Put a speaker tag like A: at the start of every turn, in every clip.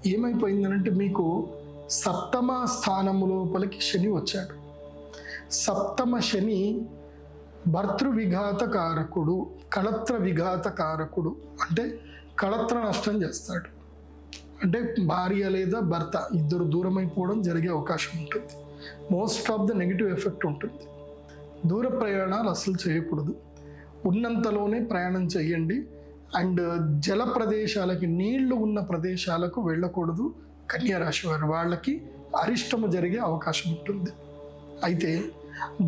A: ఏమైపోయిందనంటే మీకు సప్తమ స్థానము లోపలికి శని వచ్చాడు. సప్తమ శని భర్తృ విఘాత కారకుడు, కళత్ర విఘాత కారకుడు. అంటే కళత్ర నష్టం చేస్తాడు. అంటే భార్య లేదా భర్త ఇద్దరు దూరం అయిపోవడం జరిగే అవకాశం ఉంటుంది. Most of the negative effect ఉంటుంది. దూర ప్రయాణాలు అసలు చేయకూడదు. ఉన్నంతలోనే ప్రయాణం చేయండి. అండ్ జల ప్రదేశాలకి, నీళ్లు ఉన్న ప్రదేశాలకు వెళ్ళకూడదు. కన్యా రాశి వారు వాళ్ళకి అరిష్టము జరిగే అవకాశం ఉంటుంది. అయితే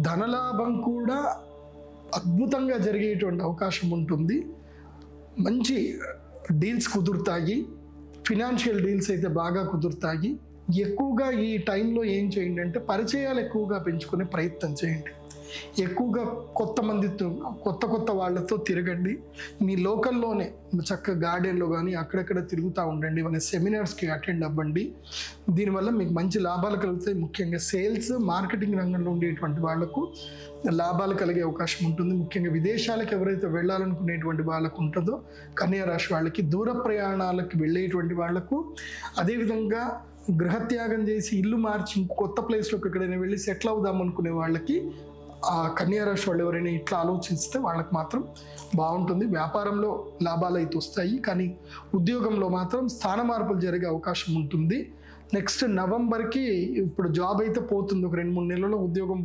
A: ధనలాభం కూడా అద్భుతంగా జరిగేటువంటి అవకాశం ఉంటుంది. మంచి డీల్స్ కుదురుతాయి. ఫినాన్షియల్ డీల్స్ అయితే బాగా కుదురుతాయి. ఎక్కువగా ఈ టైంలో ఏం చేయండి అంటే పరిచయాలు ఎక్కువగా పెంచుకునే ప్రయత్నం చేయండి. ఎక్కువగా కొత్త వాళ్ళతో తిరగండి. మీ లోకల్లోనే చక్కగా గార్డెన్లో కానీ అక్కడక్కడ తిరుగుతూ ఉండండి. మన సెమినార్స్కి అటెండ్ అవ్వండి. దీనివల్ల మీకు మంచి లాభాలు కలుగుతాయి. ముఖ్యంగా సేల్స్, మార్కెటింగ్ రంగంలో ఉండేటువంటి వాళ్లకు లాభాలు కలిగే అవకాశం ఉంటుంది. ముఖ్యంగా విదేశాలకు ఎవరైతే వెళ్ళాలనుకునేటువంటి వాళ్ళకు ఉంటుందో కన్యా రాశి వాళ్ళకి, దూర ప్రయాణాలకు వెళ్ళేటువంటి వాళ్లకు, అదేవిధంగా గృహత్యాగం చేసి ఇల్లు మార్చి కొత్త ప్లేస్లోకి ఎక్కడైనా వెళ్ళి సెటిల్ అవుదాం అనుకునే వాళ్ళకి, ఆ కన్యా రాశి వాళ్ళు ఎవరైనా ఇట్లా ఆలోచిస్తే వాళ్ళకి మాత్రం బాగుంటుంది. వ్యాపారంలో లాభాలు అయితే వస్తాయి, కానీ ఉద్యోగంలో మాత్రం స్థాన మార్పులు జరిగే అవకాశం ఉంటుంది. నెక్స్ట్ నవంబర్కి ఇప్పుడు జాబ్ అయితే పోతుంది. ఒక 2-3 నెలల్లో ఉద్యోగం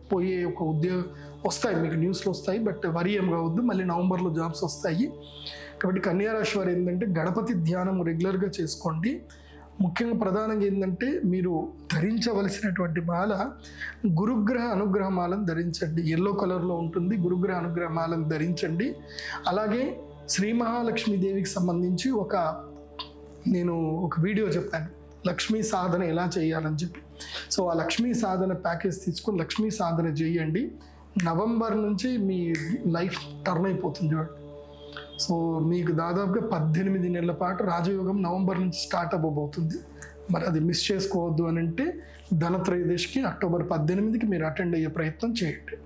A: పోయే ఒక ఉద్యోగం వస్తాయి, మీకు న్యూస్లో వస్తాయి. బట్ వరి ఏం కావద్దు, మళ్ళీ నవంబర్లో జాబ్స్ వస్తాయి. కాబట్టి కన్యా రాశి వారు ఏంటంటే గణపతి ధ్యానం రెగ్యులర్గా చేసుకోండి. ముఖ్యంగా ప్రధానంగా ఏంటంటే మీరు ధరించవలసినటువంటి మాల గురుగ్రహ అనుగ్రహ మాలను ధరించండి. ఎల్లో కలర్లో ఉంటుంది. గురుగ్రహ అనుగ్రహ మాలను ధరించండి. అలాగే శ్రీ మహాలక్ష్మీదేవికి సంబంధించి నేను ఒక వీడియో చెప్పాను, లక్ష్మీ సాధన ఎలా చేయాలని చెప్పి. సో ఆ లక్ష్మీ సాధన ప్యాకేజ్ తీసుకొని లక్ష్మీ సాధన చేయండి. నవంబర్ నుంచి మీ లైఫ్ టర్న్ అయిపోతుంది చూడండి. సో మీకు దాదాపుగా 18 నెలల పాటు రాజయోగం నవంబర్ నుంచి స్టార్ట్ అవ్వబోతుంది. మరి అది మిస్ చేసుకోవద్దు అని అంటే ధనత్రయోదశికి అక్టోబర్ 18కి మీరు అటెండ్ అయ్యే ప్రయత్నం చేయండి.